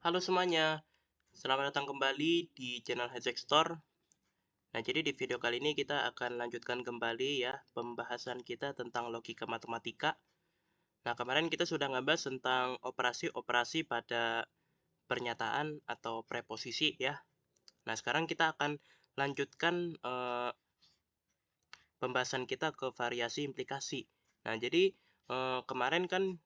Halo semuanya, selamat datang kembali di channel Hajek Store. Nah, jadi di video kali ini kita akan lanjutkan kembali ya pembahasan kita tentang logika matematika. Nah, kemarin kita sudah ngebahas tentang operasi-operasi pada pernyataan atau preposisi ya. Nah, sekarang kita akan lanjutkan pembahasan kita ke variasi implikasi. Nah, jadi kemarin kan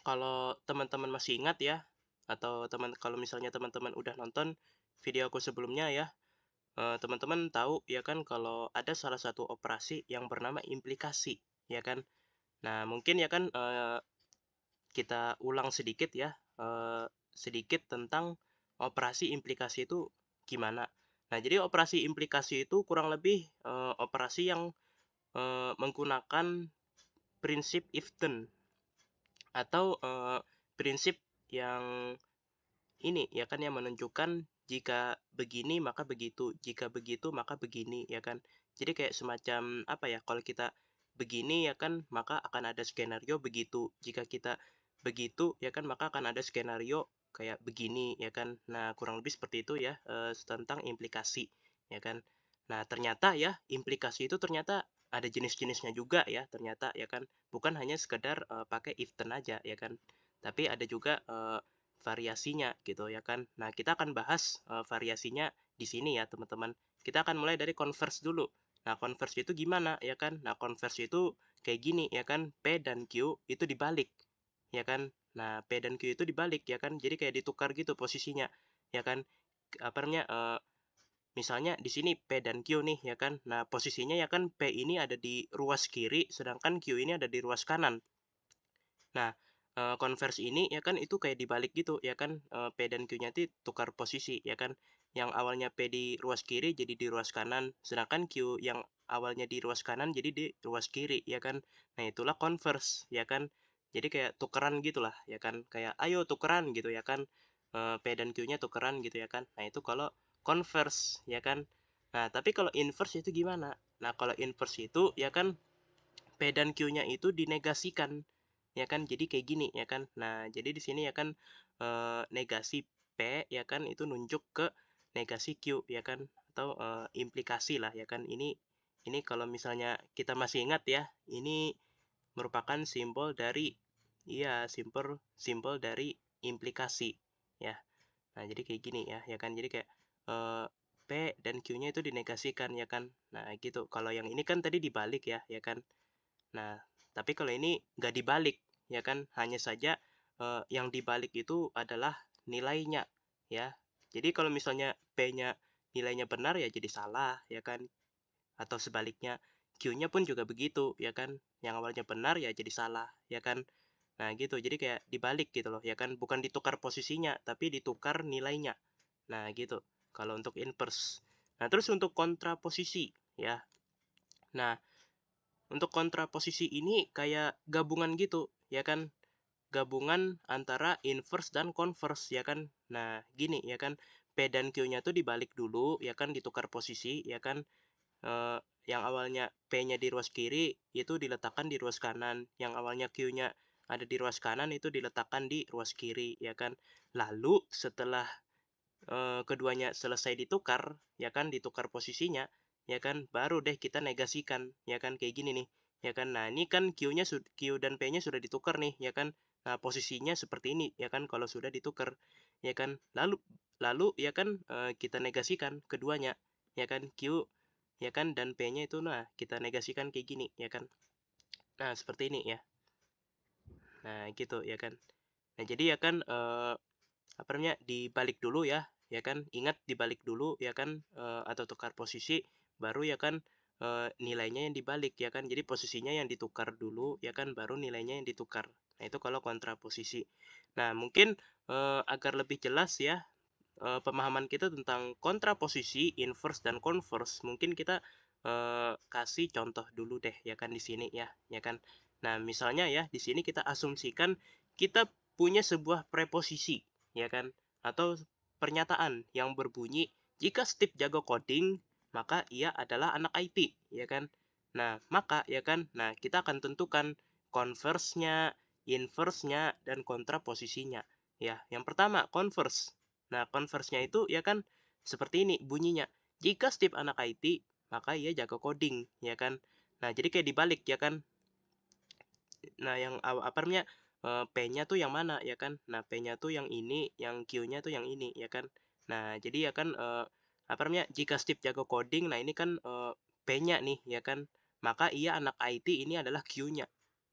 kalau teman-teman masih ingat ya, atau kalau misalnya teman-teman udah nonton video aku sebelumnya ya, teman-teman tahu ya kan kalau ada salah satu operasi yang bernama implikasi, ya kan? Nah, mungkin ya kan kita ulang sedikit ya, sedikit tentang operasi implikasi itu gimana. Nah, jadi operasi implikasi itu kurang lebih operasi yang menggunakan prinsip if then atau prinsip yang ini ya kan yang menunjukkan jika begini maka begitu, jika begitu maka begini ya kan. Jadi kayak semacam apa ya, kalau kita begini ya kan maka akan ada skenario begitu. Jika kita begitu ya kan maka akan ada skenario kayak begini ya kan. Nah, kurang lebih seperti itu ya tentang implikasi ya kan. Nah, ternyata ya implikasi itu ternyata ada jenis-jenisnya juga ya ternyata ya kan. Bukan hanya sekedar pakai if then aja ya kan. Tapi ada juga variasinya gitu ya kan. Nah, kita akan bahas variasinya di sini ya, teman-teman. Kita akan mulai dari converse dulu. Nah, converse itu gimana ya kan? Nah, converse itu kayak gini ya kan, P dan Q itu dibalik ya kan. Nah, P dan Q itu dibalik ya kan. Jadi kayak ditukar gitu posisinya ya kan. Apa namanya? Misalnya di sini P dan Q nih ya kan. Nah, posisinya ya kan P ini ada di ruas kiri sedangkan Q ini ada di ruas kanan. Nah, converse ini ya kan itu kayak dibalik gitu ya kan, P dan Q-nya itu tukar posisi ya kan. Yang awalnya P di ruas kiri jadi di ruas kanan, sedangkan Q yang awalnya di ruas kanan jadi di ruas kiri ya kan. Nah, itulah converse ya kan. Jadi kayak tukeran gitulah ya kan, kayak ayo tukeran gitu ya kan, P dan Q-nya tukeran gitu ya kan. Nah, itu kalau converse ya kan. Nah, tapi kalau inverse itu gimana? Nah, kalau inverse itu ya kan P dan Q-nya itu dinegasikan ya kan, jadi kayak gini ya kan. Nah, jadi di sini ya kan negasi P ya kan itu nunjuk ke negasi Q ya kan, atau implikasi lah ya kan. Ini kalau misalnya kita masih ingat ya, ini merupakan simbol dari simbol simbol dari implikasi ya. Nah, jadi kayak gini ya ya kan, jadi kayak P dan Q-nya itu dinegasikan ya kan. Nah, gitu. Kalau yang ini kan tadi dibalik ya ya kan. Nah, tapi kalau ini nggak dibalik, ya kan? Hanya saja yang dibalik itu adalah nilainya, ya. Jadi kalau misalnya P-nya nilainya benar ya jadi salah, ya kan? Atau sebaliknya, Q-nya pun juga begitu, ya kan? Yang awalnya benar ya jadi salah, ya kan? Nah, gitu. Jadi kayak dibalik gitu loh, ya kan? Bukan ditukar posisinya, tapi ditukar nilainya. Nah, gitu. Kalau untuk inverse. Nah, terus untuk kontraposisi, ya. Nah, untuk kontraposisi ini kayak gabungan gitu, ya kan? Gabungan antara inverse dan converse, ya kan? Nah, gini, ya kan? P dan Q-nya tuh dibalik dulu, ya kan? Ditukar posisi, ya kan? Yang awalnya P-nya di ruas kiri, itu diletakkan di ruas kanan. Yang awalnya Q-nya ada di ruas kanan, itu diletakkan di ruas kiri, ya kan? Lalu, setelah keduanya selesai ditukar, ya kan, ditukar posisinya, ya kan, baru deh kita negasikan, ya kan, kayak gini nih, ya kan. Nah, ini kan Q dan P-nya sudah ditukar nih, ya kan. Nah, posisinya seperti ini, ya kan, kalau sudah ditukar, ya kan. Lalu ya kan kita negasikan keduanya, ya kan, Q, ya kan, dan P-nya itu nah kita negasikan kayak gini, ya kan. Nah, seperti ini ya. Nah, gitu ya kan. Nah, jadi ya kan apa namanya, dibalik dulu ya kan, ingat dibalik dulu ya kan, atau tukar posisi, baru ya kan nilainya yang dibalik ya kan, jadi posisinya yang ditukar dulu ya kan, baru nilainya yang ditukar. Nah, itu kalau kontraposisi. Nah, mungkin agar lebih jelas ya pemahaman kita tentang kontraposisi, inverse dan converse, mungkin kita kasih contoh dulu deh ya kan di sini ya kan. Nah, misalnya ya di sini kita asumsikan kita punya sebuah preposisi ya kan, atau pernyataan yang berbunyi jika Steve jago coding maka ia adalah anak IT ya kan. Nah, maka ya kan, nah kita akan tentukan converse-nya, inverse-nya dan kontraposisinya ya. Yang pertama, converse. Nah, converse-nya itu ya kan seperti ini bunyinya. Jika Steve anak IT, maka ia jago coding, ya kan. Nah, jadi kayak dibalik ya kan. Nah, yang apa namanya, P-nya tuh yang mana ya kan. Nah, P-nya tuh yang ini, yang Q-nya tuh yang ini ya kan. Nah, jadi ya kan, apa namanya, jika Steve jago coding, nah ini kan, P-nya nih ya kan, maka ia anak IT ini adalah Q-nya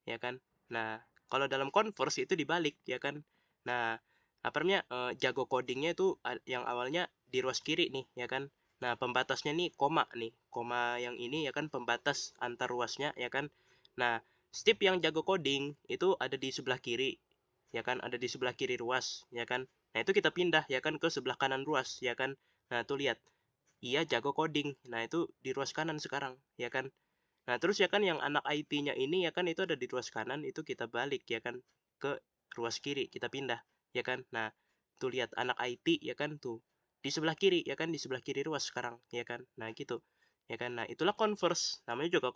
ya kan. Nah, kalau dalam converse itu dibalik ya kan. Nah, apa namanya, jago codingnya itu yang awalnya di ruas kiri nih ya kan. Nah, pembatasnya nih koma yang ini ya kan pembatas antar ruasnya ya kan. Nah, Steve yang jago coding itu ada di sebelah kiri, ya kan, ada di sebelah kiri ruas, ya kan. Nah, itu kita pindah ya kan ke sebelah kanan ruas, ya kan. Nah, tuh lihat, ia jago coding. Nah, itu di ruas kanan sekarang, ya kan. Nah, terus ya kan yang anak IT-nya ini ya kan itu ada di ruas kanan, itu kita balik ya kan ke ruas kiri, kita pindah, ya kan. Nah, tuh lihat anak IT ya kan tuh di sebelah kiri ya kan, di sebelah kiri ruas sekarang, ya kan. Nah, gitu. Ya kan. Nah, itulah converse. Namanya juga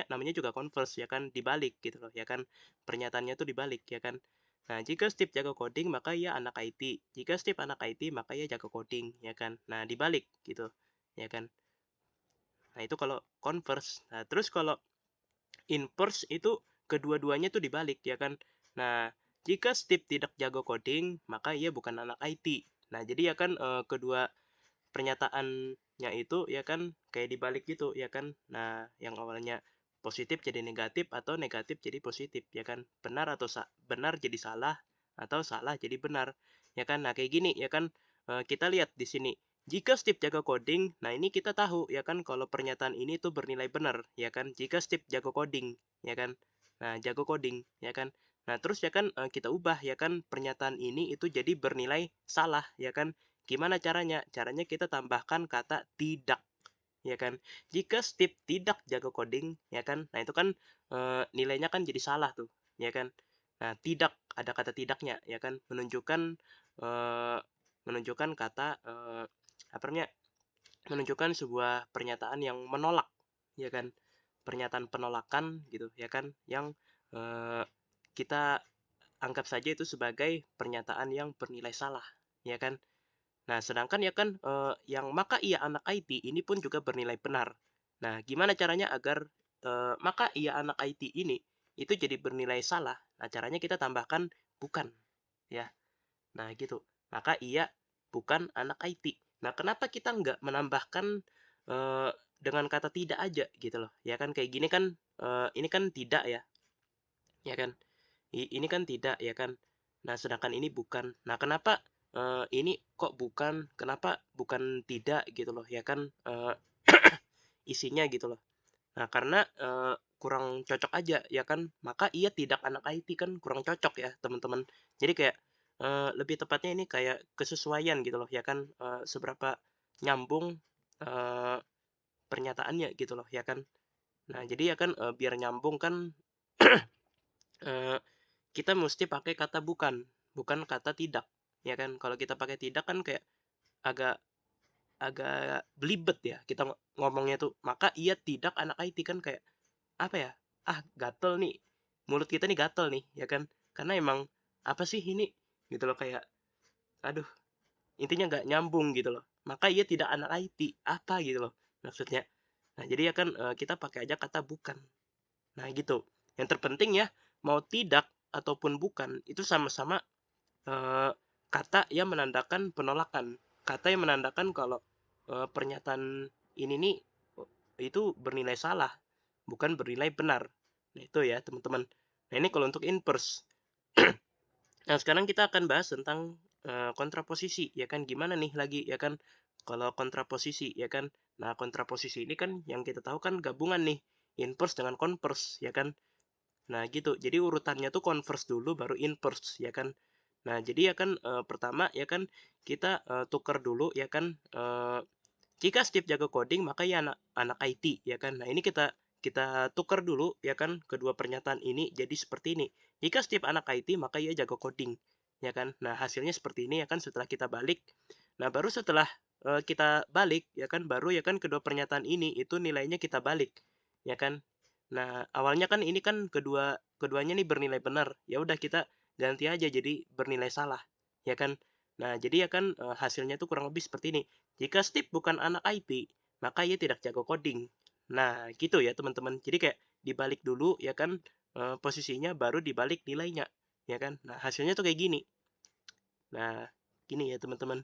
namanya juga converse ya kan, dibalik gitu loh, ya kan. Pernyataannya tuh dibalik ya kan. Nah, jika Steve jago coding, maka ia anak IT. Jika Steve anak IT, maka ia jago coding, ya kan. Nah, dibalik gitu, ya kan. Nah, itu kalau converse. Nah, terus kalau inverse itu kedua-duanya tuh dibalik ya kan. Nah, jika Steve tidak jago coding, maka ia bukan anak IT. Nah, jadi ya kan kedua pernyataannya itu ya kan kayak dibalik gitu ya kan. Nah, yang awalnya positif jadi negatif atau negatif jadi positif ya kan. Benar atau benar jadi salah atau salah jadi benar ya kan. Nah, kayak gini ya kan. Kita lihat di sini. Jika Steve jago coding, nah ini kita tahu ya kan kalau pernyataan ini tuh bernilai benar ya kan. Jika Steve jago coding ya kan. Nah, jago coding ya kan. Nah, terus ya kan kita ubah ya kan pernyataan ini itu jadi bernilai salah ya kan. Gimana caranya? Caranya kita tambahkan kata tidak ya kan. Jika Steve tidak jago coding ya kan. Nah, itu kan nilainya kan jadi salah tuh ya kan. Nah, tidak ada kata tidaknya ya kan menunjukkan eh, menunjukkan kata apa namanya? Menunjukkan sebuah pernyataan yang menolak, ya kan? Pernyataan penolakan gitu, ya kan? Yang kita anggap saja itu sebagai pernyataan yang bernilai salah, ya kan? Nah, sedangkan ya kan yang maka ia anak IT ini pun juga bernilai benar. Nah, gimana caranya agar maka ia anak IT ini itu jadi bernilai salah? Nah, caranya kita tambahkan bukan, ya. Nah, gitu. Maka ia bukan anak IT. Nah, kenapa kita nggak menambahkan dengan kata tidak aja gitu loh? Ya kan kayak gini kan ini kan tidak ya, ya kan? Ini kan tidak ya kan. Nah, sedangkan ini bukan. Nah, kenapa ini kok bukan? Kenapa bukan tidak gitu loh? Ya kan isinya gitu loh. Nah, karena kurang cocok aja ya kan, maka ia tidak anak IT kan kurang cocok ya teman-teman. Jadi kayak lebih tepatnya ini kayak kesesuaian gitu loh ya kan, seberapa nyambung eee, pernyataannya gitu loh ya kan. Nah, jadi ya kan biar nyambung kan eee, kita mesti pakai kata bukan, bukan kata tidak ya kan. Kalau kita pakai tidak kan kayak agak agak belibet ya kita ngomongnya tuh. Maka ia tidak anak IT kan kayak apa ya, gatel nih, mulut kita nih gatel nih, ya kan. Karena emang, apa sih ini, gitu loh, kayak, aduh, intinya nggak nyambung gitu loh. Maka ia tidak anak IT, apa gitu loh maksudnya. Nah, jadi ya kan kita pakai aja kata bukan. Nah, gitu. Yang terpenting ya, mau tidak ataupun bukan, itu sama-sama eh, kata yang menandakan penolakan. Kata yang menandakan kalau pernyataan ini nih itu bernilai salah, bukan bernilai benar. Nah, itu ya, teman-teman. Nah, ini kalau untuk inverse. Nah, sekarang kita akan bahas tentang kontraposisi, ya kan? Gimana nih lagi, ya kan? Kalau kontraposisi, ya kan? Nah, kontraposisi ini kan yang kita tahu kan gabungan nih, inverse dengan converse, ya kan? Nah, gitu. Jadi urutannya tuh converse dulu, baru inverse, ya kan? Nah, jadi ya kan pertama, ya kan, kita tukar dulu, ya kan? Jika Steve jago coding, maka ia anak IT, ya kan? Nah, ini kita kita tukar dulu, ya kan, kedua pernyataan ini jadi seperti ini. Jika Steve anak IT, maka ia jago coding, ya kan? Nah, hasilnya seperti ini, ya kan, setelah kita balik. Nah, baru setelah kita balik, ya kan, baru ya kan kedua pernyataan ini itu nilainya kita balik, ya kan? Nah, awalnya kan ini kan keduanya nih bernilai benar. Ya udah kita ganti aja jadi bernilai salah, ya kan? Nah, jadi ya kan, hasilnya tuh kurang lebih seperti ini. Jika Steve bukan anak IT, maka ia tidak jago coding. Nah, gitu ya teman-teman. Jadi kayak dibalik dulu ya kan, posisinya baru dibalik nilainya, ya kan? Nah, hasilnya tuh kayak gini. Nah, gini ya teman-teman.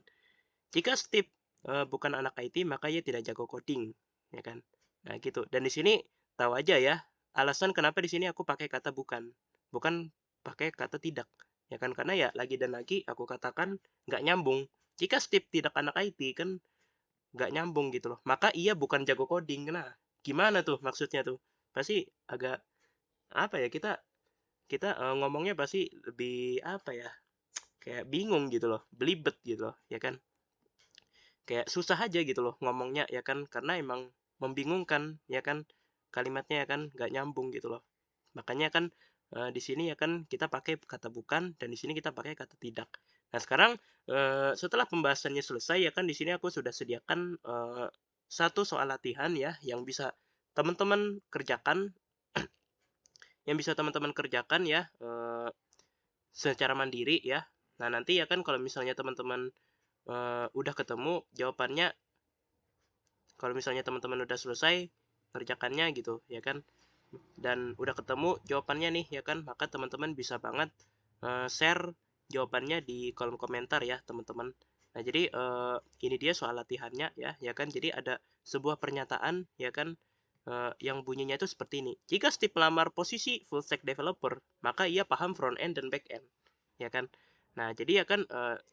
Jika Steve, bukan anak IT, maka ia tidak jago coding, ya kan? Nah, gitu. Dan di sini tahu aja ya, alasan kenapa di sini aku pakai kata bukan, bukan pakai kata tidak, ya kan? Karena ya lagi dan lagi aku katakan nggak nyambung. Jika Steve tidak anak IT kan nggak nyambung gitu loh. Maka ia bukan jago coding. Nah, gimana tuh maksudnya tuh? Pasti agak apa ya, kita kita, ngomongnya pasti lebih apa ya, kayak bingung gitu loh, belibet gitu loh, ya kan? Kayak susah aja gitu loh ngomongnya ya kan, karena emang membingungkan ya kan, kalimatnya ya kan nggak nyambung gitu loh. Makanya kan, di sini ya kan kita pakai kata bukan dan di sini kita pakai kata tidak. Nah sekarang, setelah pembahasannya selesai ya kan di sini aku sudah sediakan, 1 soal latihan ya yang bisa teman-teman kerjakan ya, secara mandiri ya. Nah nanti ya kan kalau misalnya teman-teman, udah ketemu jawabannya, kalau misalnya teman-teman udah selesai kerjakannya gitu ya kan, dan udah ketemu jawabannya nih ya kan, maka teman-teman bisa banget, share jawabannya di kolom komentar ya teman-teman. Nah jadi, ini dia soal latihannya ya kan. Jadi ada sebuah pernyataan ya kan, yang bunyinya itu seperti ini, "Jika Steve melamar posisi full stack developer, maka ia paham front end dan back end." Ya kan. Nah jadi ya kan,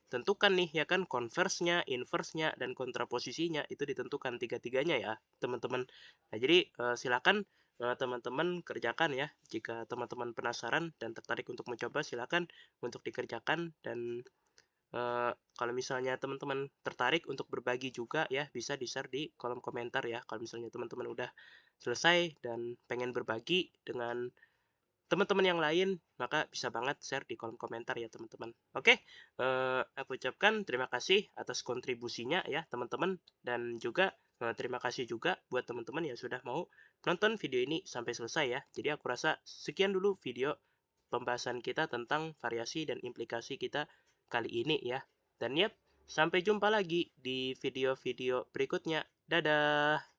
tentukan nih ya kan converse-nya, inverse-nya, dan kontraposisinya itu ditentukan tiga-tiganya ya teman-teman. Nah jadi, silakan, teman-teman kerjakan ya. Jika teman-teman penasaran dan tertarik untuk mencoba, silakan untuk dikerjakan. Dan kalau misalnya teman-teman tertarik untuk berbagi juga ya, bisa di-share di kolom komentar ya. Kalau misalnya teman-teman udah selesai dan pengen berbagi dengan teman-teman yang lain, maka bisa banget share di kolom komentar ya teman-teman. Oke, aku ucapkan terima kasih atas kontribusinya ya teman-teman, dan juga terima kasih juga buat teman-teman yang sudah mau nonton video ini sampai selesai ya. Jadi aku rasa sekian dulu video pembahasan kita tentang variasi dan implikasi kita kali ini ya. Dan yap, sampai jumpa lagi di video-video berikutnya. Dadah!